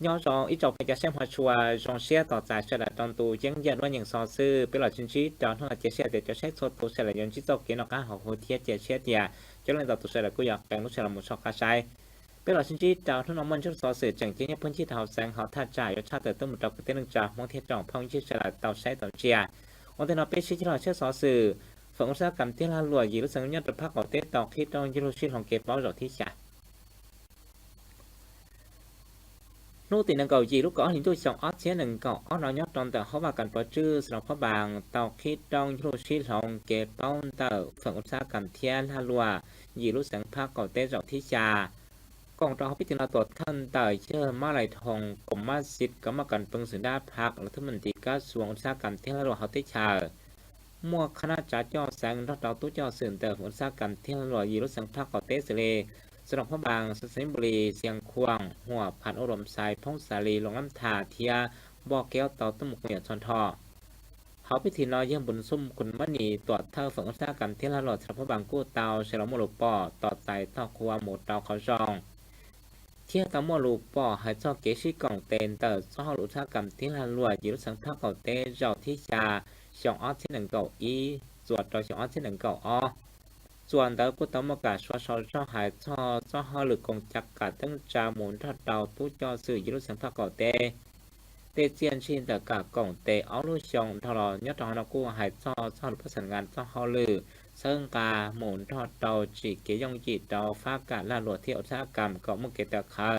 nhỏ gió ít chọc phải cho xem hoa chùa trong xe tỏ giải sẽ là trong tù chứng nhận với những so sư biết là chính trị đó là chia sẻ để cho xét số tù sẽ là những chiếc tàu kiến nó cá học hồi thiết chia sẻ thì cho nên tàu tù sẽ là quy hoạch càng lúc sẽ là một số cá sai biết là chính trị đó nó mình chút so sự chẳng chỉ những phân chia thảo sáng họ thay trả cho cha từ từ một trọc cái tên trả mong thiết trọng phong chia sẽ là tàu xe tàu chia ông tên nó biết chỉ là xét so sự phận xã cầm tiền là lùa gì lúc sáng nhất tập phát ở tết tàu khi trong những lúc hồng kịp báo rồi thiết trả nô tỳ nâng cầu gì lúc có những tôi chọn ót chế nâng cầu ót nó nhót trong tờ khó và cần có chữ sòng khó bằng tàu khi trong lúc xí lòng kề bao tờ phần xa cầm thiên ha lùa gì lúc sáng phát cầu tết rộng thí trà còn trong biết là tuột thân tờ chơi má lại thòng cùng má xịt có mà cần phân xử đáp hạc là thứ mình thì có xuống xa cầm thiên ha lùa họ tết trà mua khả trả cho sáng rất đó tốt cho sự tờ phần xa cầm thiên ha lùa gì lúc sáng phát cầu tết xửสำหรับพระบางสเซนบุรีเสียงควงหัวผันอารมณ์สายพงสาลีลงน้ำถาเทียบอกแก้วต่อตุ้มเหยียดชนทอเขาพิธีน้อยเยี่ยมบุญซุ่มคุณมณีตรวจเท่าฝังซากรรมที่ละหลอดสำหรับพระบางกู้เตาเฉลิมมลุปอต่อใจต่อครัวหมูเตาเขาจองเที่ยวตามมลุปอให้เจ้าเกชิกล่องเต็นเตอร์ซ่อหลุดซากรรมที่ละลวยยืดสังทักเก่าเตเจ้าที่ชาช่องออสที่หนึ่งเก่าอีตรวจต่อช่องออสที่หนึ่งเก่าอส่วนเตอผู้ต้องมากาชอช่อหายช่อหหรือกงจักกาตั้งจาหมุนทัดเตาตู้จอสื่อยุรุสังทักเก่าเตเจียนชินแต่กากล่องเตเอาลูกชงทรอยศทอนกู้หายช่อหรือประสานงานช่อหลือซึ่งกาหมุนทอดเตาจีเกยองจีเตาฟ้ากาล่าหลวดที่อุตสาหกรรมเกาะมุกเกตคา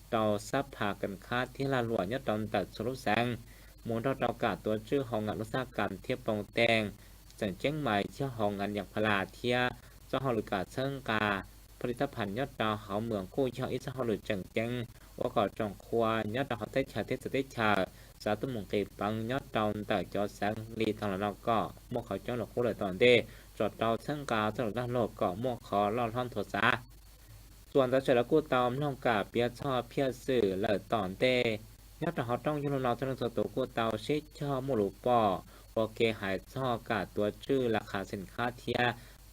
เตาซับผ่ากันคาที่ล่าหลวดยศตอนตัดสรุปแสงหมุนทอดเตากาตัวชื่อห้องงานอุตสาหกรรมเทียบปองแตงสังเชียงใหม่เชื่อห้องงานอย่างพลาเทียเจ้าหลุดกาเชิงกาผลิตภัณฑ์ยอดดาวเขาเมืองกู้เช่าอิสระหลุดจังจังว่าก่อจงควายอดดาวเขาเตชาเทสเตชาสาตุมุงเกปังยอดดาวแต่จอแสงลีทางเราก็มั่วเขาจ้องหลอกกู้เลยตอนเด้จอดดาวเชิงกาตลอดด้านโลกก็มั่วขอล่อท่อนโทษาส่วนตาเฉลกู้ตอมน้องกาเปียชอบเพียสื่อเลยตอนเด้ยอดดาวเขาต้องยุโรเราทั้งตัวกู้เตาเช็คชอบมูลูปอโอเคหายชอบกาตัวชื่อราคาสินค้าเทีย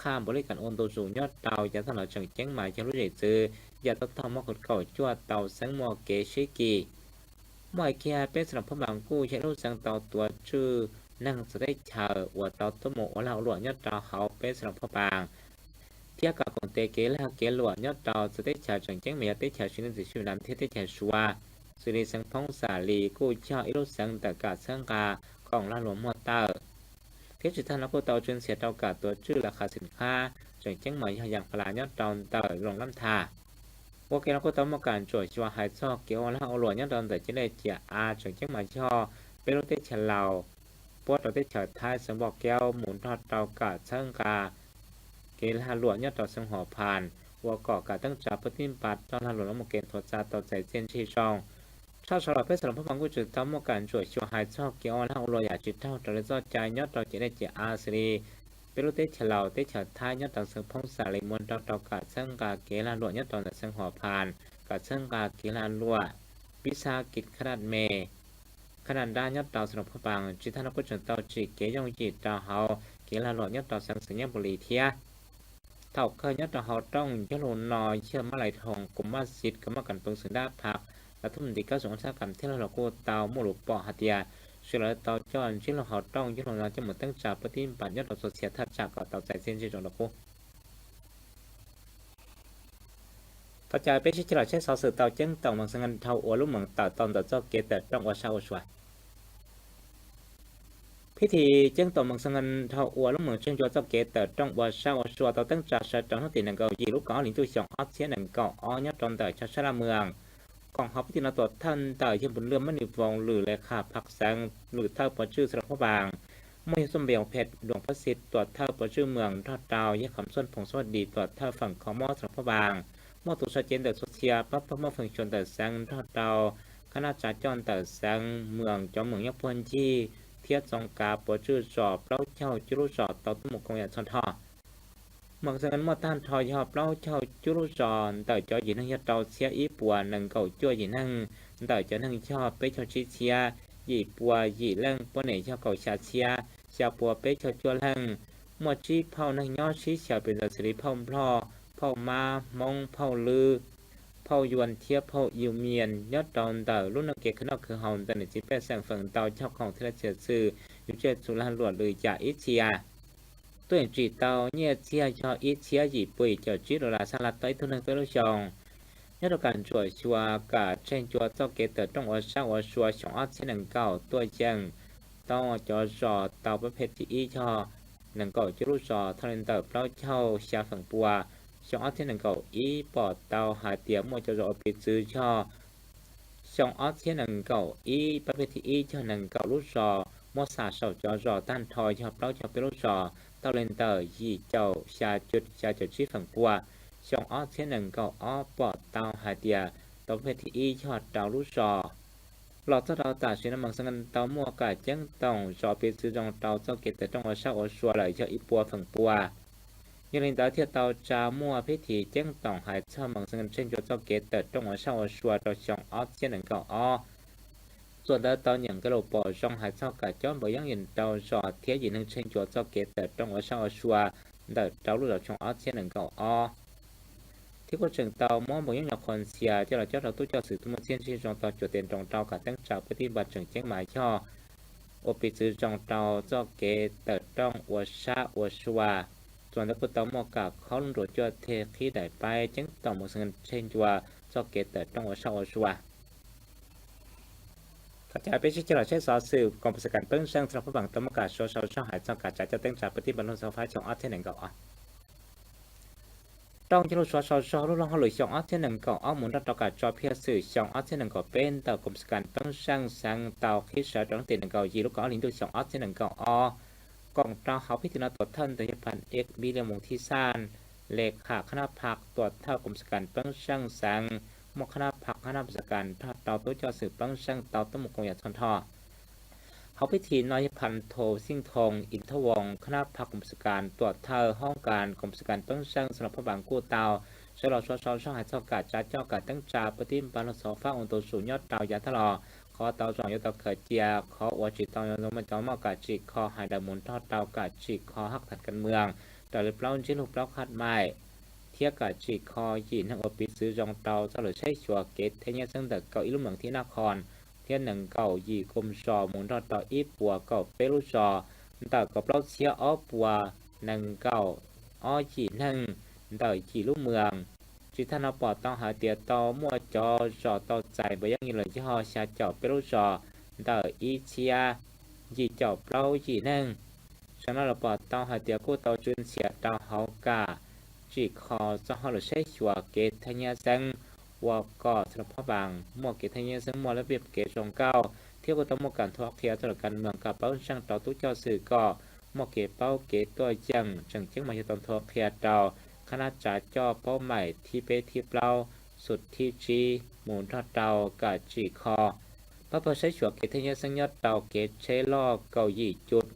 ข้ามบริการโอนตัวสูงยอดเตาจะถนนจังเจ้งหมายจะรู้ได้ซื้ออย่าต้องทำมอกดเก่าจวดเตาแสงมอเกชิกีมอยเคียเป็นสำหรับพระบางกู้ใช้รูปแสงเตาตัวชื่อนั่งจะได้เชิญอวดเตาตัวหมูเราหลวงยอดเตาเขาเป็นสำหรับพระบางเทียบกับของเตเกและเกหลวงยอดเตาจะได้เชิญจังเจ้งเมียได้เชิญชิ้นสิชื่อนั้นที่ได้เชิญชัวสุริสังพงสาลีกู้เช่าอิรุสังแต่กาเชิงกาของล่าหลวงมอเตอร์เทียบจุดท่านนักกู้เตาจนเสียเตากาตัวชื่อราคาสินค้าจังเจ้งหมายอย่างพลายอดเตาเตอลงลำธาโอเคเราก็ต้องมาการจ่วยชัวหายซอกเกี่ยวแล้วเอาหลวงยอดเตาแต่จะได้เจียอาจังเจ้งหมายช่อเป็นรถเตชะเหลาปวดรถเตชะท้ายสมบอกแก้วหมุนทอดเตากาเชิงกาเกลาหลวงยอดเตาสังหอผ่านวัวเกาะกาตั้งจับปฏิบัติตอนหลวงแล้วมาเกณฑ์ทศเตาใจเส้นชีช่องชอบสำหรับเพื่อนสำหรับผู้ฟังกูจุดต้องมาการจ่วยชัวหายซอกเกี่ยวแล้วเอาหลวงอยากจุดเท่าแต่ละจอใจยอดเตาจะได้เจียอาสิริเป็นรถเตชะเหลาเตชะท้ายยอดเตาสังพงสาลีมนเตากาเชิงกาเกลาหลวงยอดเตาแต่สังหอผ่านกาเชิงกาเกลาลัววิสากิจขนาดเมขนาดด้านยอดเตาสำหรับผู้ฟังจิตท่านก็จนเตาจีเกยองจีเตาเฮาเกลาหลวงยอดเตาสังสัญญาบุรีเทียเท่าเคยยอดเตาเฮาต้องยอดลนอยเชื่อมาไหลทองกุมมาสิทธิ์กรรมการเปิงสุดาพักและทุ่มดีก็สงสารกรรมที่เราโกเตาโมลุปอหัตยาเชื่อเตาจอนที่เราเฮาต้องยอดลนอยจะหมดตั้งจากปฏิบัติยอดเตาสดเสียทัดจากก่อเตาใจเส้นที่จงเราโกต่อจากเป็นที่เราใช้สอสื่อเตาเจ้งต่อมังสังกันเท่าอัวลุ่มเหมืองต่อตอนต่อเจ้าเกตแต่ต้องว่าเช่าช่วยพิธีเจ้งต่อมังสังกันเท่าอัวลุ่มเหมืองเชิงจัวเจ้าเกตแต่ต้องว่าเช่าช่วยต่อตั้งจากชาจังทั้งตีนังเกายีลูกเกาหลิงตัวสองออสเซียนังเกาอ้อยตอนแต่ชาชาเมืองกองทัพพิธีนาตัวท่านแต่ยังบนเรือมันนิวงหรือเลยค่ะพักแสงหรือเท่าปชื่อสระพบางไม่สมเบียงเพชรดวงพระศิษย์ตัวเท่าปชื่อเมืองทอดดาวยี่คำส้นผงสวัสดีตัวเท่าฝั่งของมอสระพบางมอตุชาเจนแต่โซเชียปั๊บปั๊บมาฟังชนแต่แสงทอดดาวคณะจ่าจอนแต่แสงเมืองจอมเมืองยักษ์พันจีเทียบจองกาปชื่อสอบเล่าเช่าจุรุสอบต่อตุ้มกองยาชนทอเมืองสังกันมอต้านทอยอบเล่าเช่าจุรุสอนแต่จอหญิงนั่งยัดเตาเสียอีปัวนังเก่าจ้วยหญิงนั่งแต่จะนั่งชอบไปชอบชิเชียหยีปัวหยีเล่งปนไหนชอบเก่าชาเชียชาปัวไปชอบจ้วเล่งหมดชีเผานั่งย่อชีเฉียวเป็นสิริเผาพลอเผามามองเผาลือ เผายวนเทียบเผายิวเมียนยอดตอนเต่ารุ่นนักเก็ตขนอกคือหอมแต่ในจิตแปดแสงฝั่งเต่าชอบของที่ละเฉียดซื่ออยู่เจ็ดสุรานหลวดเลยจากอิเชียตัวจีเต่าเนี่ยเชียชออิเชียจีปุยเจ้าจีโดราสลัดต้อยทุนนึงตัวลูกชองยอดการช่วยชัวกาเช่นชัวเจ้าเกตเตอร์ต้องว่าเศร้าว่าชัวสองอัดเช่นหนึ่งเก่าตัวยังต้องจอจอเต่าประเภทที่อีชอหนึ่งเก่าจะรู้จอทะเลเต่าเปล่าเช่าชาฝั่งปัวสองอัดเช่นหนึ่งเก่าอีปอดเต่าหาเตียมมัวจะรอปิดซื้อชอสองอัดเช่นหนึ่งเก่าอีประเภทที่อีชอหนึ่งเก่ารู้จอมัวสาเสาจอจอต้านทอยชอเปล่าชอเป็นรู้จอเต่าเลนเตอร์ยี่เจ้าชาจุดชีฝั่งปัวสองอัดเช่นหนึ่งเก่าอ้อปอดเต่าหาเตียตัวเพทีอีชอดดาวรู้จอหลอดเจ้าดาวตาชีน้ำมันสังกันเต่ามัวกาจังต้องจอเป็นซื้อจองเต่าเจ้าเกตแต่ต้องว่าเช่าชัวไหลเจ้าอีปัวฝั่งปัวยังเล่นเต่าเทียเต่าจามัวพิธีจังต้องหายเช่ามังสังกันเช่นเจ้าเกตแต่ต้องว่าเช่าชัวเราจองออฟเช่นหนึ่งเก่าอ้อส่วนเต่าอย่างกระโหลกปอจองหายเช่ากับจ้อนบ่ยังเห็นเต่าจอเทียยินหนึ่งเช่นเจ้าเกตแต่ต้องว่าเช่าชัวเต่ารู้เราจองออฟเช่นหนึ่งเก่าอ้อที่ก็จึงเตาหม้อบ่ยังหยักคนเสียเจ้าเราเจ้าเราตู้เจ้าสื่อทุกมันเสียนที่จงเตาจุดเด่นจงเตากับตั้งเจ้าปฏิบัติจึงเจ้งหมายช่อโอปิซื้อจงเตาเจ้าเกตเติร์ต้องอวชาอวชัวส่วนแล้วก็เตาหม้อกับเขาลงโดดจวดเทขี้ได้ไปจึงต่อหมดเงินเช่นจัวเจ้าเกตเติร์ต้องอวชาอวชัวกระจายไปชี้เจ้าเราใช้สอสื่อกองประสการเปิ้งเชิงสำหรับผู้บังตมกาโชว์ช่องหายเจ้ากาจะตั้งจากปฏิบัติลงโซฟาจงอัดเท่หนึ่งก่อนต้องจะรู้ชอรู้ลองเขาหลุยช่องอัดเช่นหนึ่งก็เอาหมุนรัตกัดจอเพียสื่อช่องอัดเช่นหนึ่งก็เป็นเต่ากลมสกันต้องสร้างสังเต่าคิดสะดองตีหนึ่งก็ยีลูกก็ลิงดูช่องอัดเช่นหนึ่งก็กองเต่าเขาพิจารณาตรวจท่านตัวยัพันเอกบีเรียมงที่ซ่านเลขาคณะผักตรวจเท่ากลมสกันต้องสร้างสังมกคณะผักคณะสกันถ้าเต่าตัวเจ้าสืบต้องสร้างเต่าต้มกงยาทอนทอเขาพิธีน้อยพันโทซิ่งทองอินทวงคณะพักกรมสการตรวจเธอห้องการกรมสการต้องสร้างสำหรับพระบางกู้เตาใช้หลอดช่องหายเจ้ากาจ้าเจ้ากาตั้งจ่าปฏิบัติสอฟ้าองค์ตัวสูงยอดเตายาทะลอขอเตาจองยอดเตาเขิดเจียขออวจิตเตายอดมันเจ้ามากาจิคอหายดามุนทอดเตากาจิคอหักถัดกันเมืองแต่เลยเปล่าชิ้นลูกเปล่าคัดไม้เทียกาจิคอยีนทั้งอปิซื้อจองเตาเจ้าเลยใช้ชัวเกตเทียซึ่งเด็กเก่าอิลุ่มเหมืองที่นครเทียนหนึ่งเก่ายีกลมจอมุนทอดเตาอีปัวเก่าเปรุจอเต่ากับเปล่าเชียอ้อปัวหนึ่งเก่าอ้อจีหนึ่งเต่าจีลูกเมืองจิตนาปอต้องหาเตียต่อมั่วจอจอต่อใจไปยังยินเลยที่หอชาเจ้าเปรุจอเต่าอีเชียยีเจ้าเปล่าจีหนึ่งฉะนั้นเราปอต้องหาเตียกู้เต่าจุนเสียเต่าเฮากาจีคอจะหอหรือใช้ชัวเกตทะเนียซังวอก็สำหรับพ่อบางมั่วเกตทะเนียซังมั่วและเบียบเกตจงเก้าเที่ยวก็ต้องมั่วการทอกเทียตลอดการเมืองกับเป้าช่างเต่าตู้เจ้าสื่อก็มั่วเกตเป้าเกตตัวจังจึงมาจะต้องทอกเทียเต่าคณะจ่าจ่อเป้าใหม่ที่เปที่เปล่าสุดที่จีหมุนทอดเต่ากาจีคอพระพใช้ชัวเกตทะเนียซังยอดเต่าเกตใช้ล่อเกาหยี่จุด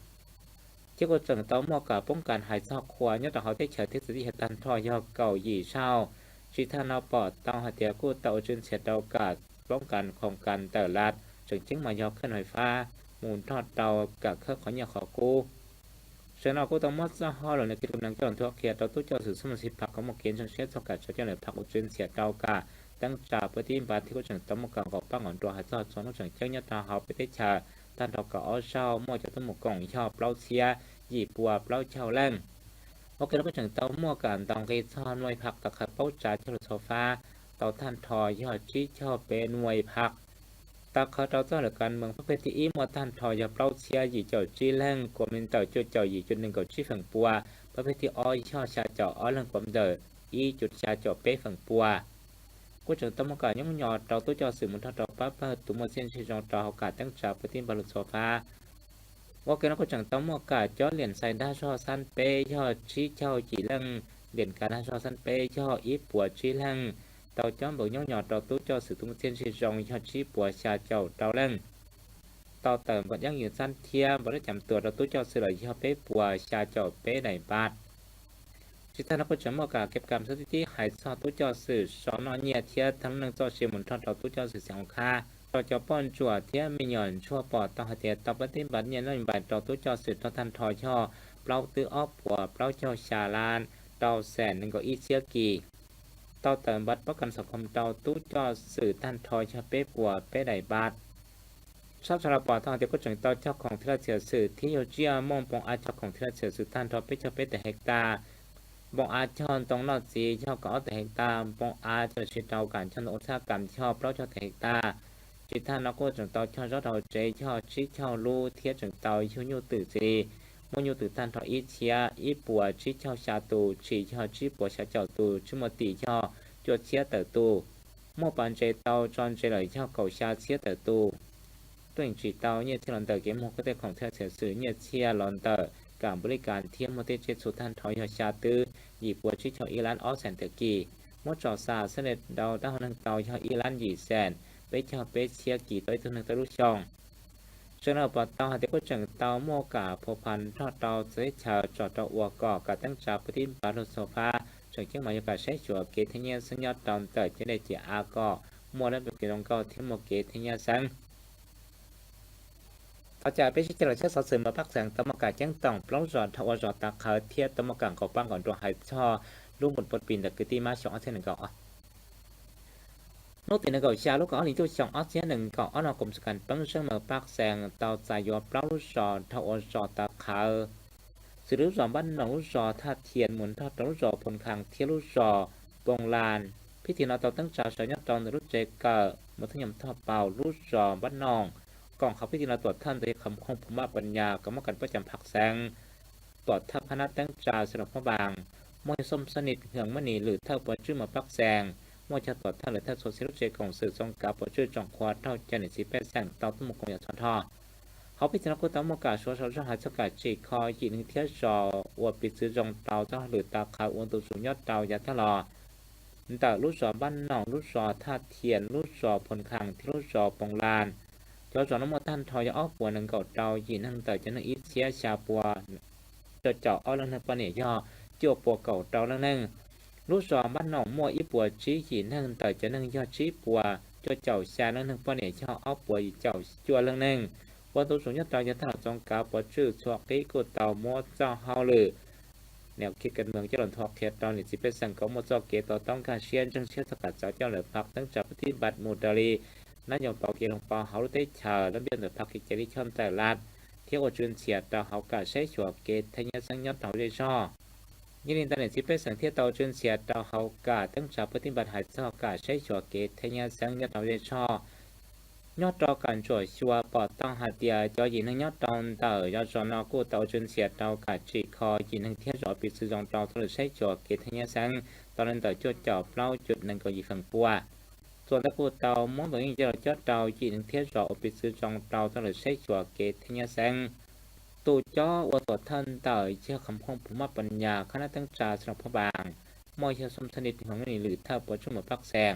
เที่ยวก็จังเต่ามั่วกับป้องกันหายซอกขวานยอดเต่าเขาได้เฉยที่สุดที่เหตุการณ์ท่อยอเกาหยี่เช่าจิตานาปอดเต่าหัดเตียกู้เต่าจุนเสียเต่ากาดป้องกันของกันเต่าลัดจึงมายอขึ้นหอยฟ้ามูลทอดเต่ากับเครื่องขอนยาขอกู้เสนากู้ต้องมัดซะห่อหลังในกิจกรรมจอนทั่วเขียเต่าตู้เจ้าสื่อสมุนสิผักของมกเกณฑ์จังเชียสกัดเจ้าเหนือผักอุจุนเสียเต่ากาตั้งจ่าปฏิบัติที่ก็จังต้มกังกับป้างอ่อนตัวหัดซอดสอนจังเจ้าเนื้อตาเขาไปได้ชาท่านดอกกอ้อเช่ามั่วจะต้มกล่องชอบเปล่าเสียหยีปัวเปล่าเช่าแรงโอเคเราก็จังเต้ามั่วกันตองเกยซ้อนไว้ผักตะขับเป้าจ่าเจ้าโซฟาเต่าท่านทอยอดชี้ชอบเป็นไว้ผักตาเขาเต่าเจ้าหลักการเมืองพระเพติอีมัวท่านทอยาเปล่าเชียหยีเจ้าจี้แรงกวมินเต่าเจ้าหยีจุดหนึ่งกับชี้ฝั่งปัวพระเพติอ้อยช่อชาเจ้าอ้อเรื่องความเดืออีจุดชาเจ้าเป๊ฝั่งปัวกูจังต้มกันยังหยอดเต่าตัวเจ้าสื่อมันทอดเต่าป้าป้าตุ้มเส้นชีจงเต่าเขากาดตั้งจ่าปฏิบัติโซฟาว่าเกณฑ์ก็จังต้องมอกาจอเหรียญใส่ด้าช่อสั้นเป้ช่อชี้เช่าจีลังเหรียญการด้าช่อสั้นเป้ช่ออีปัวชี้ลังเต่าจ้อมบอกย่อหยอดเต่าตู้เจ้าสื่อตุ้มเส้นชีจงช่อชี้ปัวชาเจ้าเต่าลังเต่าเติมบดยังยืนสั้นเทียบได้จำตัวเต่าตู้เจ้าสื่อเลยช่อเป้ปัวชาเจ้าเป้ไหนบาทจิตท่านก็จะมอกาเก็บกรรมสถิติหายซอตู้เจ้าสื่อสอนเนียเทียทั้งนังเจ้าเชียมุนทอดเต่าตู้เจ้าสื่อเสียงค่าเราจะป้อนจั่วเทียมีหย่อนชั่วปอดต่อหัดเตียต่อปฏิบัติเนี่ยน้อยบาดต่อตู้เจ้าสืบต่อทันทอช่อเปล่าตื้ออ้อปัวเปล่าเจ้าชาลานเต่าแสนหนึ่งก็อีเชียกี เต้าเติมบัดประกันสังคมเต้าตู้จอสื่อท่านทอยชาเป้ปัวเป้ไดบาทชอบสารปอทางเดียวก็จังเต้าเจ้าของที่ราชสื่อที่โยเจียมองปองอาเจ้าของที่ราชสื่อท่านทอยเป้ชาเป้แต่เฮกตาบองอาชอนตรงนอดสีชอบก็แต่เฮกตาบองอาจะชิดเตาการชนอุตสาหกรรมชอบเพราะชอบแต่เฮกตาจิตท่านนักก็จังเต้าชอบเต้าเจชอบชิชอบรู้เทียจังเต้าชิวยูตื่นสีมยูตื่นท่านทอยอีเชียอีปัวชิชอบชาตูชีชอบชีปัวชาเจ้าตูชิมตีชอบจวดเชียเตอตูmua bán chế tàu tròn chế lợi cho cầu xa chia tờ tu tuyển chỉ tàu như thế lần tờ kiếm một cái tênของเธอเสียสื่อเนี่ยเชียร์ลอนเตอร์การบริการเทียมมอเตอร์เจ็ตสุดทันถอยชาตื้อหยิบวัวชิชออีรันออสแสนเตอร์กีมดจอซาเสด็จดาวตั้งนังเตาชออีรันหยีแสนไปชอเปเชียกี่ตัวตัวนึงตะลุช่องเจ้าหน้าปอเตาหาเด็กก็จังเตาโมกาพพันทอดเตาเสยชาจอดเตาวัวก่อการตั้งจับปฏิบัติโซฟาจากเชียงใหม่กับใช้ชัวเกทเนียซึ่งยอดตอนเตอร์จะได้เจียอาก็มัวนั้นเป็นการก่อที่โมเกทเนียซึ่งต่อจากไปชี้แจงเชื่อสอสื่อมาพักแสงตมกาแจ้งต้องปล้องจอดทวจอดตาเขาเทียตมกาก่อปั้งก่อนตัวหายช่อลูกบนปดปีนแต่คือตีมาสองอันเช่นหนึ่งก่อนนกตีนก่อชาลูกก่อนนี้ตัวสองอันเช่นหนึ่งก่อนเรากลุ่มสกันปั้งเชื่อมาพักแสงเตาใจยอปล้องจอดทวจอดตาเขาสื่อรู้จอบ้านหนองรู้จอท่าเทียนหมุนทอดรู้จอผลขังเทียรู้จอปงลานพิธีนอตตั้งจ่าสอยตอนรู้เจเกอร์มาทั้งยำทอดเป่ารู้จอบ้านนองกองเขาพิจารณาตรวจท่านโดยคำคงภูมิปัญญากรรมการประจำผักแสงตรวจทัพคณะตั้งจ่าสนับพระบางมวยส้มสนิทเหืองมณีหรือเท่าปอชื่อมาพักแสงมวยจะตรวจท่านหรือเท่าโซเชียลเจของสื่อทรงกับปอชื่อจองควาเท่าเจนิสีแป้แสงเตาตุ้มกงยาชอนท่อเขาพิจารณากุตมกาชัวร์หาสกัดจีคอยจีนึงเทียจออวดปิดซื้อจงเตาเท่าหรือตาขาวอวนตุสุญยอดเตายาทะลอแต่ลูกศรบ้านหนองลูกศรท่าเทียนลูกศรผลขังที่ลูกศรปงลานจอน้ำมันท่านทอยอ้อปัวหนึ่งเก่าเตาจีนั่งแต่จะนั่งอิเชียชาปัวจะเจาะอ้อลังนับปะเนี่ยย่อเจียวปัวเก่าเตาลังนั่งลูกศรบ้านหนองมัวอีปัวชี้จีนั่งแต่จะนั่งย่อชี้ปัวจะเจ้าชาลังนับปะเนี่ยย่ออ้อปัวเจ้าจัวลังนั่งวันตุสุญญาเตาจะถนัดจงกาปัวชื่อชวกี้กูเตามัวเจ้าเฮาเลยแนวคิดการเมืองเจริญทอกเทียตอนนี้สิเป็นสังคมมจเกต่อต้องการเชียนจึงเชื่อสกัดเจ้าเหลือพักตั้งจับปฏิบัติมูดารีนั่นยองเปาเกียงเปาเขาได้เชอแล้วเบี้ยเหลือพักกิจริชนแต่ลาดเที่ยวจุนเสียต่อเขากาใช้ชัวเกตทยสังยอดเต่าได้ช่อยินดีตอนนี้สิเป็นสังเทียเต่าจุนเสียต่อเขากาตั้งจับปฏิบัติหายเจ้ากาใช้ชัวเกตทยสังยอดเต่าได้ช่อยอดตอการช่วยชัวปอดต้องหาเตียจอยินทั้งยอดตอนเต่ายอดจอนอกู้เต่าจนเสียเต่ากาจีคอยินทั้งเทียจอปิดซื้อจองเต่าทะเลใช้ชัวเกตทั้งยาสังตอนนั้นเต่าจดจ่อเปล่าจุดหนึ่งก็ยิงฝังปัวส่วนตะกู้เต่ามองตัวนี้จะจอดเต่ายินทั้งเทียจอปิดซื้อจองเต่าทะเลใช้ชัวเกตทั้งยาสังตู่จ่อวัวตัวท่านเต่าเชื่อคำคงภูมิปัญญาคณะตั้งจ่าสนับพระบางมอยเชื่อสมสนิทของนี่หรือถ้าปวดชุ่มปักแสง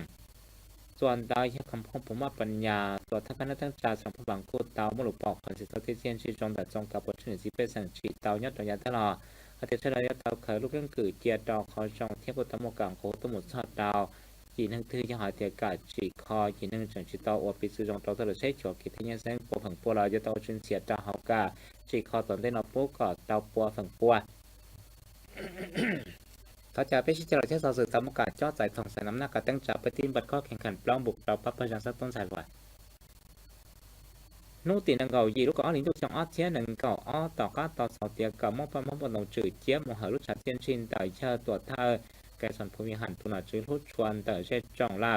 ส่วนดาวใช้คำพูดผมว่าปัญญาตัวทักษะตั้งใจสัมผัสบังกูดาวมลุปอกขันสิทธิเซียนชีจงแบบจงกับปชุนสิเป็นสังชีดาวยอดตัวยาตลอดอาทิตย์ระยะดาวเคยลูกเรื่องกือเจียดาวคอจงเทียบกับตะโมกังโคตมุดชอดดาวยีนั่งทื่อยังหาเตียกาจีคอยีนั่งจังชีดาวอปิซื้อจงดาวตลอดใช้จวบกิทยาแสงปัวฝังปัวเราจะดาวชุนเสียดาวเฮากาจีคอตอนได้นอปุ๊กก็ดาวปัวฝังปัวเขาจะไปชี้แจงเช่นสื่อตามโอกาสจ่อใจทองใส่น้ำหนักกับตั้งจับปฏิบัติข้อแข่งขันปล้องบุกเราพับประจันสักต้นสายไหวนู่ตีนังเก่ายีลูกอ้อหลิงตุกช่องอ้อเทียนหนึ่งเก่าอ้อต่อก้าต่อสองเตียเก่ามองไปมองบนหลงจืดเจี๊ยบมองหาลูกชายเทียนชินแต่เชื่อตัวเธอแกสันภูมิหันตุนาจืดลูกชวนแต่เช่จ่องเล่า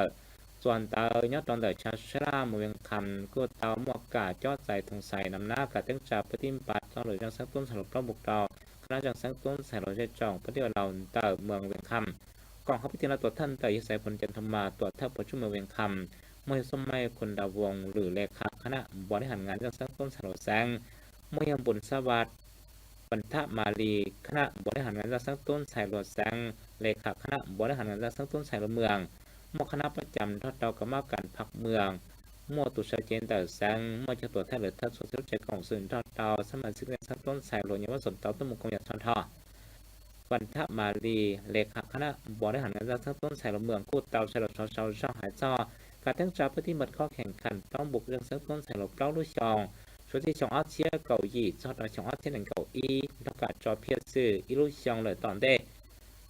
ส่วนเตยอดตอนแต่ชาชราเมืองคำก็เตาหมวกกาจ่อใจทองใส่น้ำหน้ากับตั้งจับปฏิบัติต้องหรือจังสักต้นสรุปปล้องบุกเราคณะจังสังต้นใส่เราจะจ่องปฏิบัติเราเตอเมืองเวียงคำกองเขาพิจารณาตัวท่านแต่ยิสัยผลจันทมาตัวท่าประชุมเมืองเวียงคำเมื่อสมัยคนดาวงหรือเลขาคณะบริหารงานจังสังต้นใส่เราแสงเมื่อยบุญสวัสดิ์ปันทมาลีคณะบริหารงานจังสังต้นใส่เราแสงเลขาคณะบริหารงานจังสังต้นใส่เราเมืองมคณะประจำทอดเตากรรมการพักเมืองมั่วตุชาเจนแต่แสงมั่วจะตัวแทนหรือทัศน์โซเชียลเจของสื่อทอดเตาสมัยซึ่งในสังต้นใส่เราอย่างว่าสนเตาต้นมุกของยาชอนทอปันทมาลีเลขาคณะบริหารงานจังสังต้นใส่เราเมืองกู้เตาใส่เราชาวช่างหายจ้อการตั้งใจปฏิบัติข้อแข่งขันต้องบุกเรื่องสังต้นใส่เราเก้าลูกชองส่วนที่ชองอาเชียเก่าหยีจอดเอาชองอาเชียหนึ่งเก่าอีต้องการจอเพียซื่ออีลูกชองเลยตอนเด้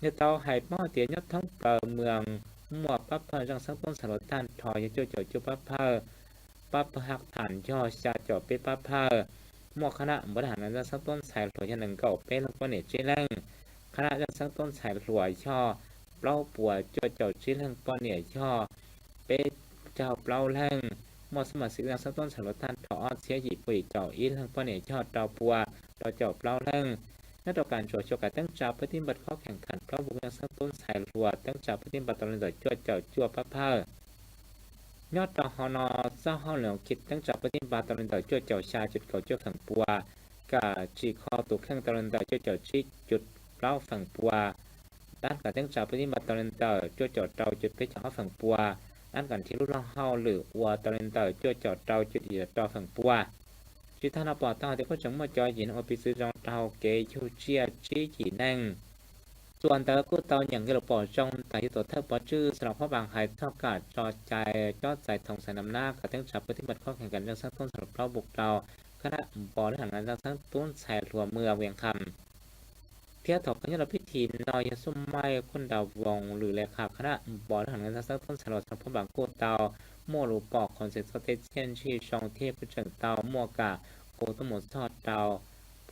nhớ tàu hải bao tiền nhất thống bờ mường mùa bắp phơ trong sáng tôn sản tan thỏi cho cho bắp phơ bắpหักฐานย่อชาจอเปปพาหมวกคณะบริหารการสร้างต้นสายหลวยยันหนึ่งเก่าเป็นลงปเนเจริญคณะการสร้างต้นสายหลวยช่อเปล่าปัวจ่อเจ้าชื่อเรื่องปเนช่อเป็ดเจ้าเปล่าเรื่องหมวดสมัครศึกษาสร้างต้นสายหลวยท่านถอเสียหยิบปุ๋ยเจ้าอีเรื่องปเนช่อเจ้าปัวเจ้าเปล่าเรื่องนักต่อการโจทย์โจทย์การตั้งจับปฏิบัติข้อแข่งขันเปล่าบุกการสร้างต้นสายหลวยตั้งจับปฏิบัติตอนนี้จ่อเจ้าจั่วพับผ้ายอดต่อฮอนอเจ้าห้องเหลืองคิดตั้งจากปฏิบัติตอนนี้จ่อเจ้าชาจุดเก่าเจ้าฝั่งปัวกะจีคอตุกเครื่องตอนนี้จ่อชีจุดเล่าฝั่งปัวด้านการตั้งจากปฏิบัติตอนนี้จ่อเจ้าจุดเพชรฝั่งปัวด้านการที่รุ่นห้องหรือวัวตอนนี้จ่อเจ้าจุดเหยียดต่อฝั่งปัวจิตท่านปอตั้งแต่ก็จังมาจอยยินอภิสิจงเตาเกยชูเชียจีจีนั่งส่วนแต่ก็เตาอย่างที่เราปอจงแต่ที่ตัวเธอปอชื่อสำหรับพ่อบางหายเท่ากับจอใจจอใจทองใส่น้ำหน้ากับทั้งจับปฏิบัติข้อแข่งกันเรื่องสร้างต้นสำหรับเราบุกเราคณะบอลทหารงานสร้างต้นใส่หัวเมืองเวียงคำเที่ยวถกกันยเราพิธีนอยสุ่มไม้คนดาววงหรือเลขาคณะบอลทหารงานสร้างต้นสำหรับพ่อบางกูเตามั่วรูปอกคอนเซ็ปต์สเตเชียนชีชองเทพเจิงเตามั่วกะโกตมดทอดเตา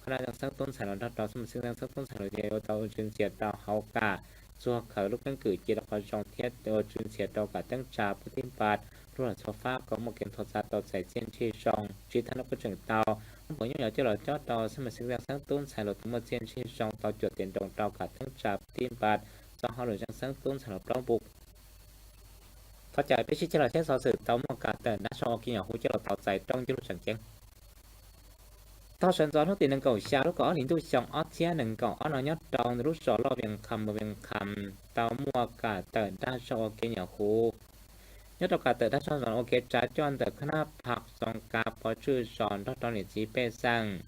คณะสักต้นสายเราดาวสมุทรซึ่งสักต้นสายเราเดียวเตาจุนเสียเตาเฮากาส่วนเขาลูกนั่งกือเกียรติจองเทียเตาจุนเสียเตากาตั้งจ่าปฏิบัติรุ่นโซฟาก็มาเก็บทศเตาใส่เส้นชีชองชีทันก็จึงเตาผมยังอยากจะหล่อเจ้าเตาสมัยซึ่งสักต้นสายเราทั้งหมดเส้นชีชองเตาจุดเด่นตรงเตากาตั้งจ่าปฏิบัติจองเขาหรือจังสักต้นสายเราเปล่าบุกพอจ่ายไปชี้เจ้าเราใช้สอสื่อเตามากาแต่นักชอบกินอย่างหูเจ้าเราเตาใจต้องยุ่งจังเจ้งtao sẵn gió nước tiền nâng cầu xa lúc có lính tôi chọn ót chia nâng cầu ót nó nhất trong lúc gió lo biển khăm tao mua cả tờ đa cho cái nhà khu nhất là cả tờ đa cho giòn ok trái cho tờ khănผัก dòng cà có chữ giòn đó trong này chỉ bê sang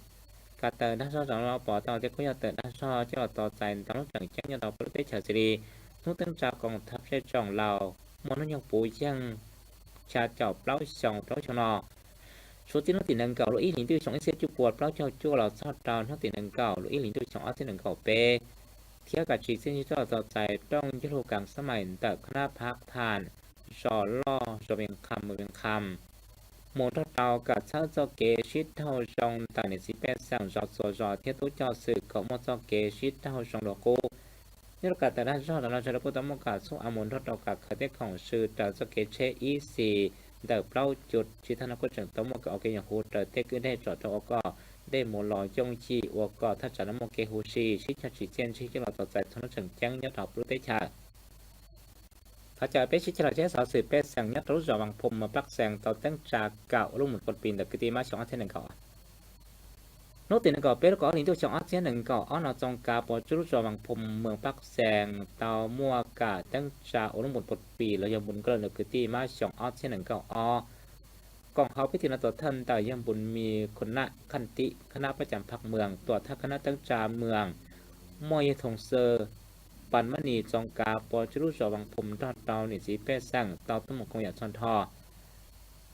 cả tờ đa cho giòn lo bỏ tao thì có nhà tờ đa cho cho tao dành tao lúc chẳng chắc nhà tao có tế chờ gì lúc tương trà còn thắp sẽ tròn lào muốn nó nhọc bùi chăng trà chọc lau sòng lau cho nó số tiền nó tiền nâng cầu lỗi ý lính tư trong xe chụp quạt bao cho chua là sao tròn nó tiền nâng cầu lỗi ý lính tư trong áo tiền nâng cầu p theo cả chỉ xin cho tàu chạy trong những hồ cảng sớm mạnh tại khana park thàn sò lo sò biển khăm một tàu cả sáu do kế shit thâu trong tại nền ship sang giọt thiết tố cho sự có một do kế shit thâu trong đó cô như cả tại đó do là cho cô tao một cả số amon tàu cả khởi tiếtของsự tại do kế chế ý xìเดิมเราจุดที่ท่านก็จังต้องมาเอาเกี่ยวกับแต่เต็กได้จอดตัวก็ได้หมดลอยจงชีวัวก็ถ้าจะนำมาเกี่ยวกับชีชิชาชิเจนชิที่เราต่อใจท่านจังจังยัดดอกรู้ได้ชาถ้าจะไปชิชาเจ้าสาวสืบเป็ดแสงยัดรู้จอบางพมมาปักแสงต่อตั้งจากเก่าลุ่มหมุนกดปีนแต่กิติมาสองอันเท่านั้นก่อนนกตีนก่อเป็ดก่อลิงตัวสองอันเท่านั้นก่อนอ้อนจงกาปอจุรู้จอบางพมเมืองปักแสงเตามัวกาตั้งจากลุ่มหมุนกดปีแล้วยังบุญก็เลยกิติมาสองอันเท่านั้นก่อนอ้อกองเขาพิธีนตัวท่านแต่ยังบุญมีคณะคันติคณะประจำพักเมืองตัวท่าคณะตั้งจาเมืองมอยทงเซอร์ปันมณีจงกาปอจรุจวังพมทอดเตาหนิสีเป้สั่งเตาต้มคงอยากชอนทอ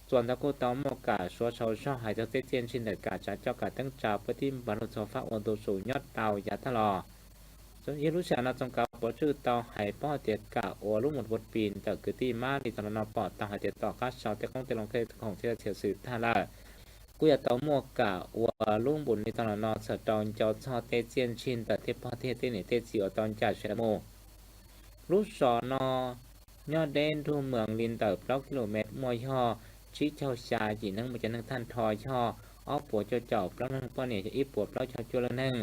ส่วนตะกูเตาโมกาชัวชาวช่อหายจากเตี้ยนชินเดกาจากเจ้ากาตั้งจาปฏิบัติโซฟาโอโดสูยอดเตายาทะลอจนยิรุชานาจงกาปอชื่อเตาหายป้อเตียกะโอลุ่มหมดบทปีนแต่คือที่มาดิตอนนปอเตาหายเตียต่อข้าชาวเตคงเตลงเทของเทียเทียสืบท่าละกูอยากเตาโมกะโอลุ่มบุญในตอนนสตอนเจ้าชอเตเจียนชินแต่เทพเทเตเนเตจิอตอนจ่าเชลโมรุสอนอยอดเด่นทุ่เมืองลินเติบเล่ากิโลเมตรมวยห่อชิเจ้าชาจีนั่งมาจากนั่งท่านทอยช่ออ้อปวดเจ้าเจ้าเล่านั่งป้อนเนี่ยจะอีปวดเล่าชาจัวละนั่ง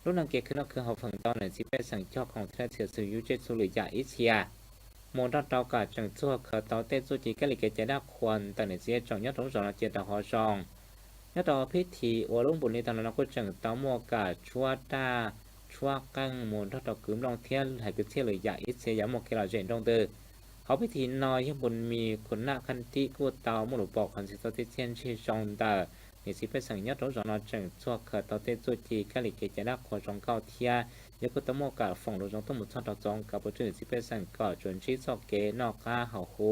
รุ่นนังเกตขึ้นก็คือเขาฝั่งตอนหนึ่งสิเป็นสังเจ้าของเทเสียสื่อยุเจสุริยาอิเชียโมดเตากาจังชั่วเขาเตาเตสุจิกลิเกจะได้ควรแต่ในเสียจงยัดทงสองเจตหอซองยัดต่อพิธีอวลุงบุญในตอนนั้นก็จังเตาโมกาชัวตาชัวกังโมดเตากึมลองเทียนหายกึเทียหรือยาอิเชียโมเกลาเจนตรงเตอเขาพิธีนอยยังบุญมีคนหน้าคันติกู้เตาโมหลุปอกคันสิโตเตเชียนชีชงเตอนี่สิเป็นสัญญาตัวสอนจังชั่วเกิดต่อเตจุจีกะลิเกจะได้ขอจงเก้าเทียยกุตโมกาฝั่งโดยจงต้องมุดชอดจงกับปุถุสิเป็นสังก่อจนชีสอกเกนอกข้าเห่าหู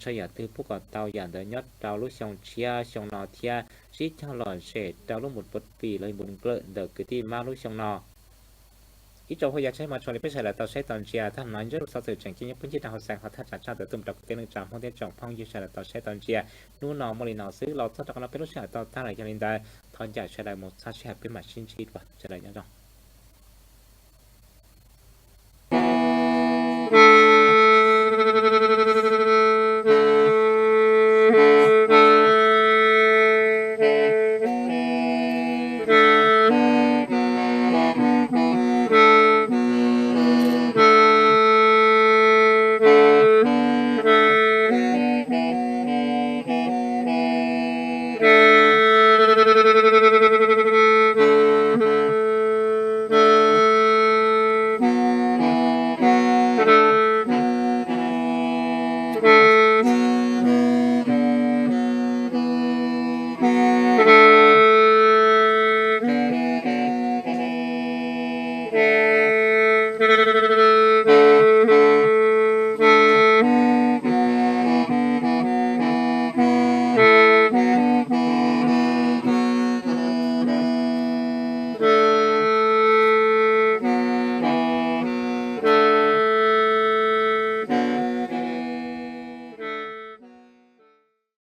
ใช้ยาตื้อผู้ก่อเตาอย่างเดินยอดเตาลุชงเชียชงนอเทียชีช่างหล่อเฉดเตาลุหมุดปดปีเลยบุญเกลือเด็กคือที่มาลุชงนอ ít trong hồi giờใช้มาชวนไปใช้แล้วต่อใช้ตอนเชียร์ท่านน้อยเยอะสาวสื่อจังจริงพื้นที่ทางเขาแสงเขาทัดจัดชาติตุ่มดอกเตี้ยนึงจามห้องเตี้ยจ่องพ่องยืนใช้แล้วต่อใช้ตอนเชียร์นู่นนอมอลินอซื้อเราถ้าเราเป็นลูกชายต่อท่าไหนยังลินได้ทอนใหญ่ใช้ได้หมดซาแชร์เป็นหมาชินชีดว่ะใช้ได้ยังดอก